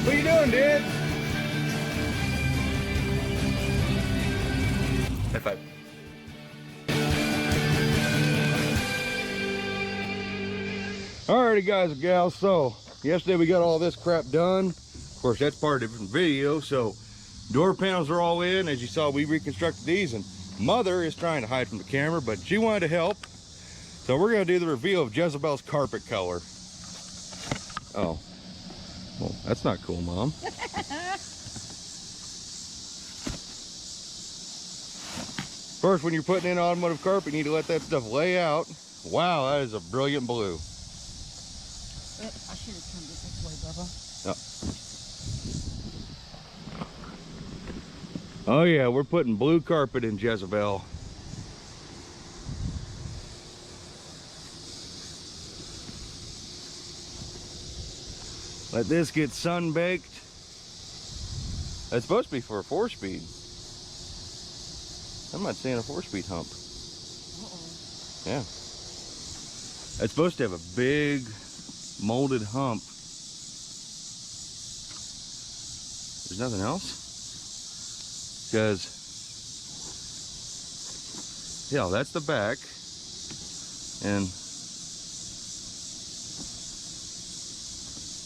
What you doing, dude? High five. Alrighty, guys and gals, so yesterday we got all this crap done. Of course, that's part of a different video. So door panels are all in. As you saw, we reconstructed these, and Mother is trying to hide from the camera, but she wanted to help. So we're going to do the reveal of Jezebel's carpet color. Oh, well, that's not cool, Mom. First, when you're putting in automotive carpet, you need to let that stuff lay out. Wow, that is a brilliant blue. I should have turned it this way, Bubba. Oh yeah, we're putting blue carpet in Jezebel. Let this get sun baked. That's supposed to be for a 4-speed. I'm not seeing a 4-speed hump. Yeah. It's supposed to have a big molded hump. There's nothing else? Because, yeah, that's the back. And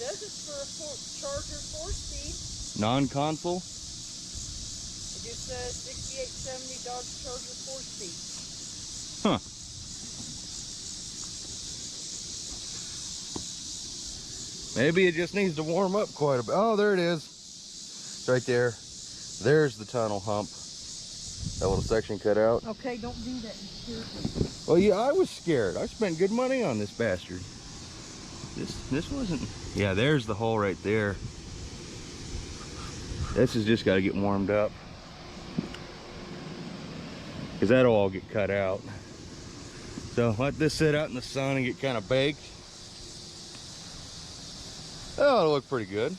This is for a Charger 4-speed. non-console. It just says 6870 Dodge Charger 4-speed. Huh. Maybe it just needs to warm up quite a bit. Oh, there it is. It's right there. There's the tunnel hump. That little section cut out. Okay, don't do that. You scared me. Well, yeah, I was scared. I spent good money on this bastard. This wasn't... Yeah, there's the hole right there. This has just got to get warmed up. Because that'll all get cut out. So let this sit out in the sun and get kind of baked. Oh, it'll look pretty good.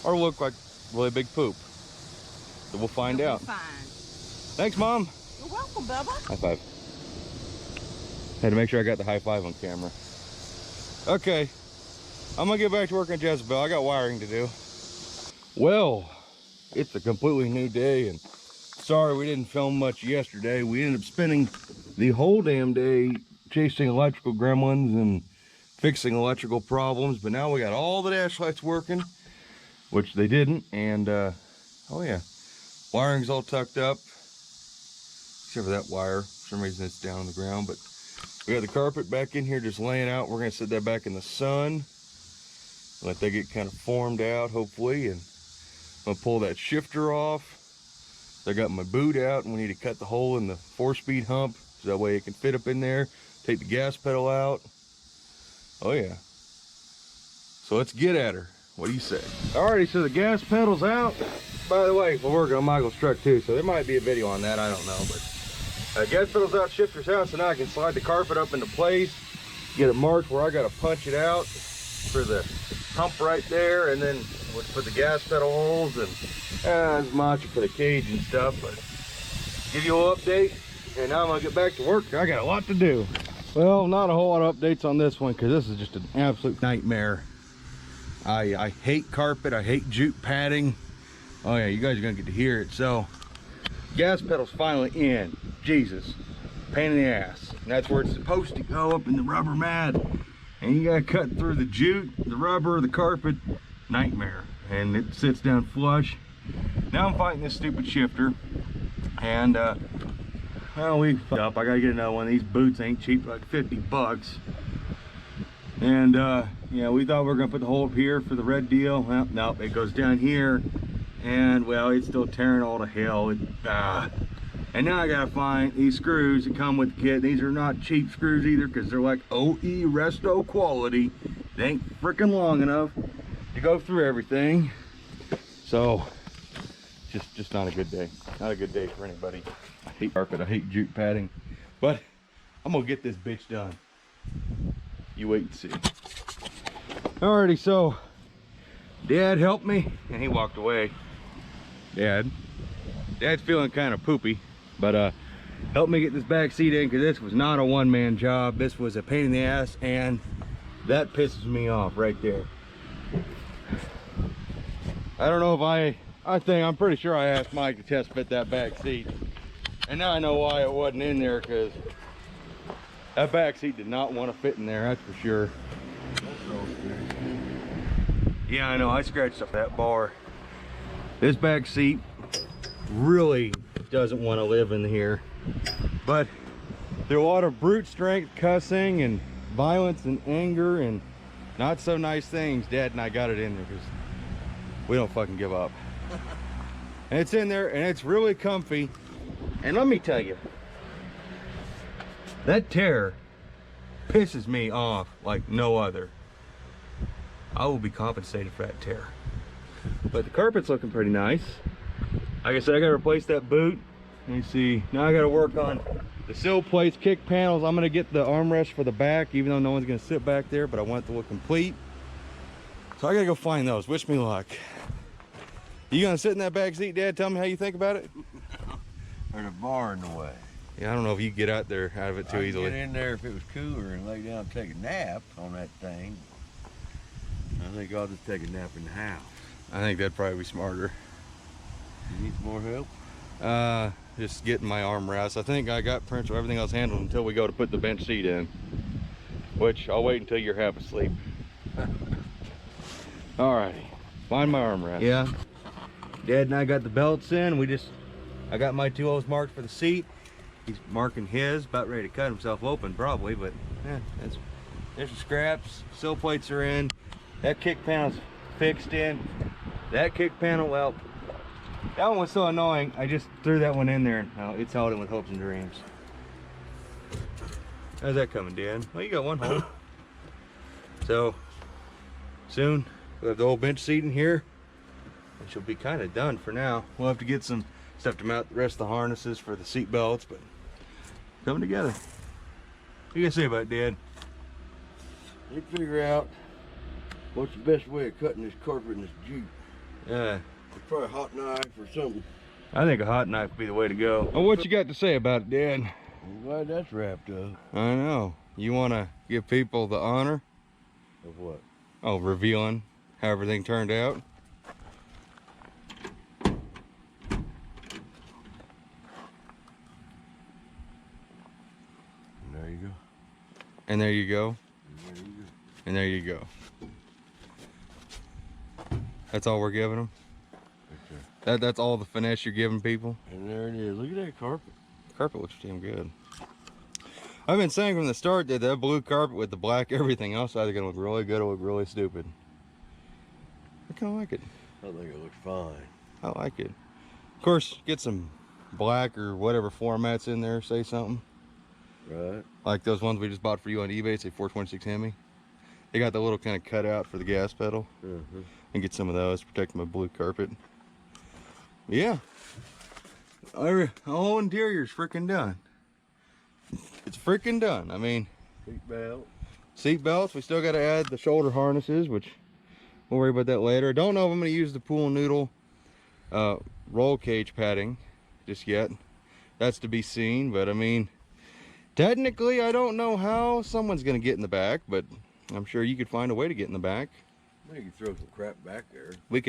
Or look like really big poop. So we'll find out. Fine. Thanks, Mom. You're welcome, Bubba. High five. Had to make sure I got the high five on camera. Okay, I'm gonna get back to work on Jezebel. I got wiring to do. Well, it's a completely new day, and sorry we didn't film much yesterday. We ended up spending the whole damn day chasing electrical gremlins and fixing electrical problems, but now we got all the dash lights working, which they didn't, and oh yeah, wiring's all tucked up, except for that wire. For some reason it's down on the ground, but we got the carpet back in here just laying out. We're gonna set that back in the sun, let that get kind of formed out, hopefully, and I'm gonna pull that shifter off. I got my boot out, and we need to cut the hole in the 4-speed hump, so that way it can fit up in there. Take the gas pedal out. Oh yeah. So let's get at her. What do you say? Alrighty, so the gas pedal's out. By the way, we're working on Michael's truck too, so there might be a video on that, I don't know, but gas pedal's out, shifter's out, so now I can slide the carpet up into place, get it marked where I gotta punch it out for the hump right there, and then we'll put the gas pedal holes and as much for the cage and stuff, but give you a little update, and now I'm gonna get back to work. I got a lot to do. Well, not a whole lot of updates on this one, because this is just an absolute nightmare. I hate carpet, I hate jute padding. Oh yeah, you guys are gonna get to hear it. So gas pedal's finally in. Jesus, pain in the ass. And that's where it's supposed to go, up in the rubber mat. And you gotta cut through the jute, the rubber, the carpet. Nightmare. And it sits down flush. Now I'm fighting this stupid shifter. And well, we fucked up. I gotta get another one. These boots ain't cheap, like 50 bucks. And yeah, we thought we were gonna put the hole up here for the red deal. Well, nope, it goes down here. And well, it's still tearing all to hell. And now I gotta find these screws that come with the kit. These are not cheap screws either, because they're like OE Resto quality. They ain't freaking long enough to go through everything. So just not a good day. Not a good day for anybody. I hate carpet, I hate jute padding, but I'm gonna get this bitch done. You wait and see. Alrighty, so Dad helped me and he walked away. Dad's feeling kind of poopy, but helped me get this back seat in because this was not a one-man job. This was a pain in the ass, and that pisses me off right there. I don't know if I'm pretty sure I asked Mike to test fit that back seat, and now I know why it wasn't in there, because that back seat did not want to fit in there, that's for sure. Yeah, I know, I scratched up that bar. This back seat really doesn't want to live in here, but there are a lot of brute strength, cussing and violence and anger and not so nice things. Dad and I got it in there because we don't fucking give up. And it's in there and it's really comfy. And let me tell you, that tear pisses me off like no other. I will be compensated for that tear. But the carpet's looking pretty nice. Like I said, I gotta replace that boot. Let me see. Now I gotta work on the sill plates, kick panels. I'm gonna get the armrest for the back, even though no one's gonna sit back there, but I want it to look complete. So I gotta go find those. Wish me luck. You gonna sit in that back seat, Dad? Tell me how you think about it. There's a bar in the way. Yeah, I don't know if you can get out of it too easily. Get in there if it was cooler and lay down and take a nap on that thing. I think I'll just take a nap in the house. I think that'd probably be smarter. You need some more help? Just getting my armrest. I think I got pretty much everything else handled until we go to put the bench seat in, which I'll wait until you're half asleep. Alrighty, find my armrest. Yeah, Dad and I got the belts in. I got my 2 O's marked for the seat. He's marking his, about ready to cut himself open probably, but yeah, there's the scraps. Sill plates are in. That kick panel's fixed in. That kick panel, well, that one was so annoying. I just threw that one in there and it's held in with hopes and dreams. How's that coming, Dan? Well, you got one hole. So soon we'll have the whole bench seat in here, and she'll be kind of done for now. We'll have to get some stuff to mount the rest of the harnesses for the seat belts, but coming together. What you gonna say about it, Dad? You figure out what's the best way of cutting this carpet in this Jeep. Yeah. It's probably a hot knife or something. I think a hot knife would be the way to go. Well, what you got to say about it, Dad? I'm glad that's wrapped up. I know. You want to give people the honor? Of what? Oh, revealing how everything turned out. And there you go. And there you go. And there you go. And there you go. That's all we're giving them? That's all the finesse you're giving people? And there it is. Look at that carpet. Carpet looks damn good. I've been saying from the start that that blue carpet with the black everything else either gonna look really good or look really stupid. I kind of like it. I think it looks fine. I like it. Of course, get some black or whatever formats in there, say something. Right. Like those ones we just bought for you on eBay, say 426 Hemi. They got the little kind of cutout for the gas pedal. And get some of those, protect my blue carpet. Yeah. The whole interior's freaking done. It's freaking done. I mean, seat belts. We still got to add the shoulder harnesses, which we'll worry about that later. I don't know if I'm going to use the pool noodle roll cage padding just yet. That's to be seen, but I mean, technically I don't know how someone's going to get in the back, but I'm sure you could find a way to get in the back. You can throw some crap back there. We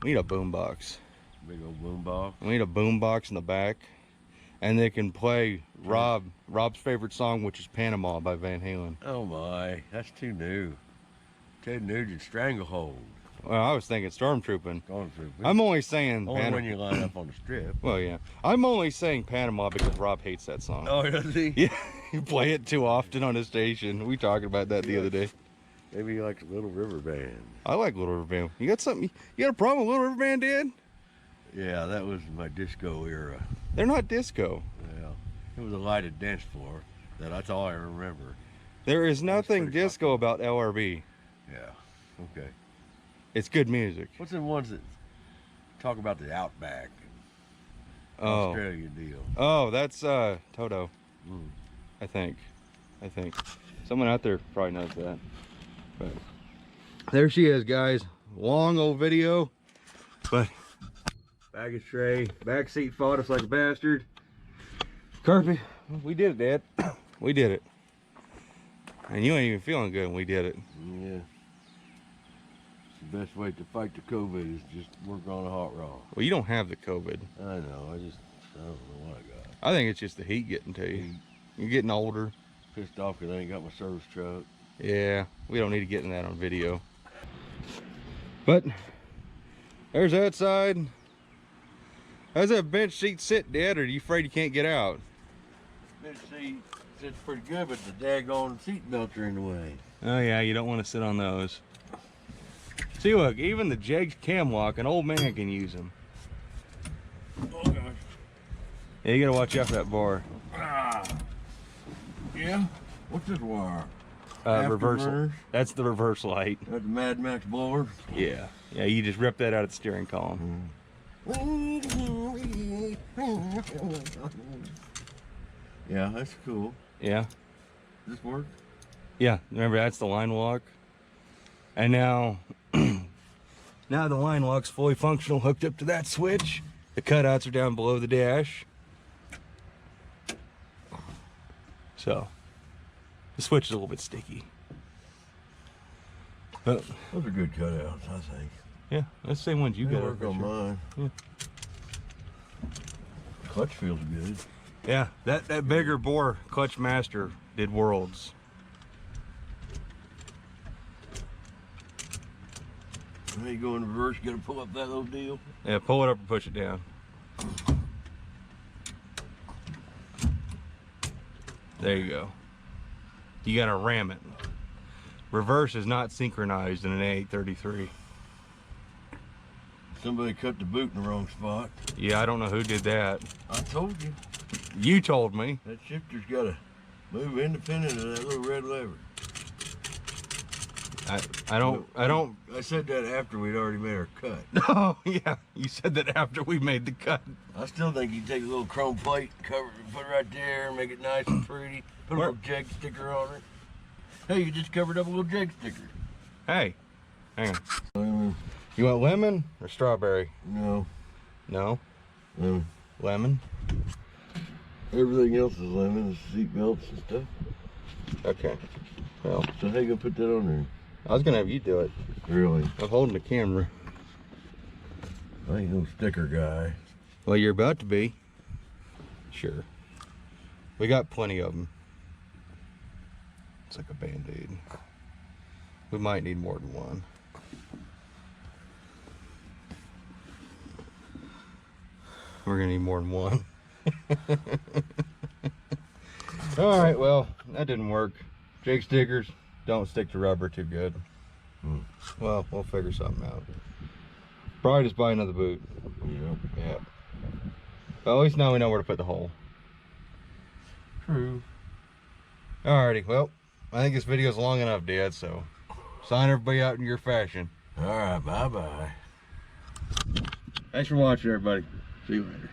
need a boom box. Big old boom box. We need a boom box in the back, and they can play Rob's favorite song, which is Panama by Van Halen. Oh my, that's too new. Ted Nugent, Stranglehold. Well, I was thinking Stormtrooping. Stormtrooping. I'm only saying only when you line up on the strip. Well, yeah. I'm only saying Panama because Rob hates that song. Oh, does he? Yeah, you play it too often on his station. We talked about that the other day. Maybe you like Little River Band. I like Little River Band. You got something? You got a problem with Little River Band, Dad? Yeah, that was my disco era. They're not disco. Yeah, it was a lighted dance floor. That's all I remember. There is nothing disco about LRB. Yeah. Okay. It's good music. What's the ones that talk about the Outback? Oh. Australia deal. Oh, that's Toto. Mm. I think. Someone out there probably knows that. But there she is, guys. Long old video. But baggage tray, back seat fought us like a bastard. Kirby, we did it, Dad. We did it. And you ain't even feeling good when we did it. Yeah. The best way to fight the COVID is just work on a hot rod. Well, you don't have the COVID. I know. I don't know what I got. I think it's just the heat getting to you. You're getting older. Pissed off because I ain't got my service truck. Yeah, we don't need to get in that on video. But there's that side. How's that bench seat sit, Dad? Or are you afraid you can't get out? Bench seat sits pretty good, but the daggone seat belts are in the way. Oh yeah, you don't want to sit on those. See, look, even the Jegs cam lock, an old man can use them. Oh gosh. Yeah, you gotta watch out for that bar. Ah. Yeah? What's this wire? Reversal. Afterburners? That's the reverse light. That's the Mad Max blower? Yeah. Yeah, you just rip that out of the steering column. Yeah, that's cool. Yeah. Does this work? Yeah, remember that's the line lock. And now, now the line lock's fully functional, hooked up to that switch. The cutouts are down below the dash. So, the switch is a little bit sticky. But Those are good cutouts, I think. yeah, that's the same ones you They got. work on mine. Yeah. Clutch feels good. Yeah, that bigger bore Clutch Master did worlds. Now you go in reverse, you gotta pull up that little deal. Yeah, pull it up and push it down. There you go. You gotta ram it. Reverse is not synchronized in an A833. Somebody cut the boot in the wrong spot. Yeah, I don't know who did that. I told you. You told me. That shifter's gotta move independent of that little red lever. I don't. I said that after we'd already made our cut. Oh yeah, you said that after we made the cut. I still think you take a little chrome plate, cover it, put it right there, make it nice and pretty. Put a little Jag sticker on it. Hey, you just covered up a little Jag sticker. Hey, hang on. You want lemon or strawberry? No. No. Lemon. Lemon. Everything else is lemon, the seat belts and stuff. Okay. Well, So how you gonna put that on there? I was gonna have you do it. Really? I'm holding the camera. I ain't no sticker guy. Well, you're about to be. Sure. We got plenty of them. It's like a Band-Aid. We might need more than one. We're gonna need more than one. All right, well, that didn't work. Jake stickers don't stick to rubber too good. Well, we'll figure something out. Probably just buy another boot. Yeah. Yeah. But at least now we know where to put the hole. True. Alrighty, well, I think this video's long enough, Dad, so sign everybody out in your fashion. All right, bye-bye. Thanks for watching, everybody. See you later.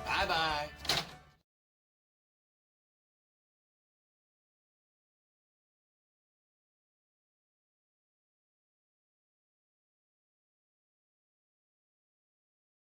Bye-bye.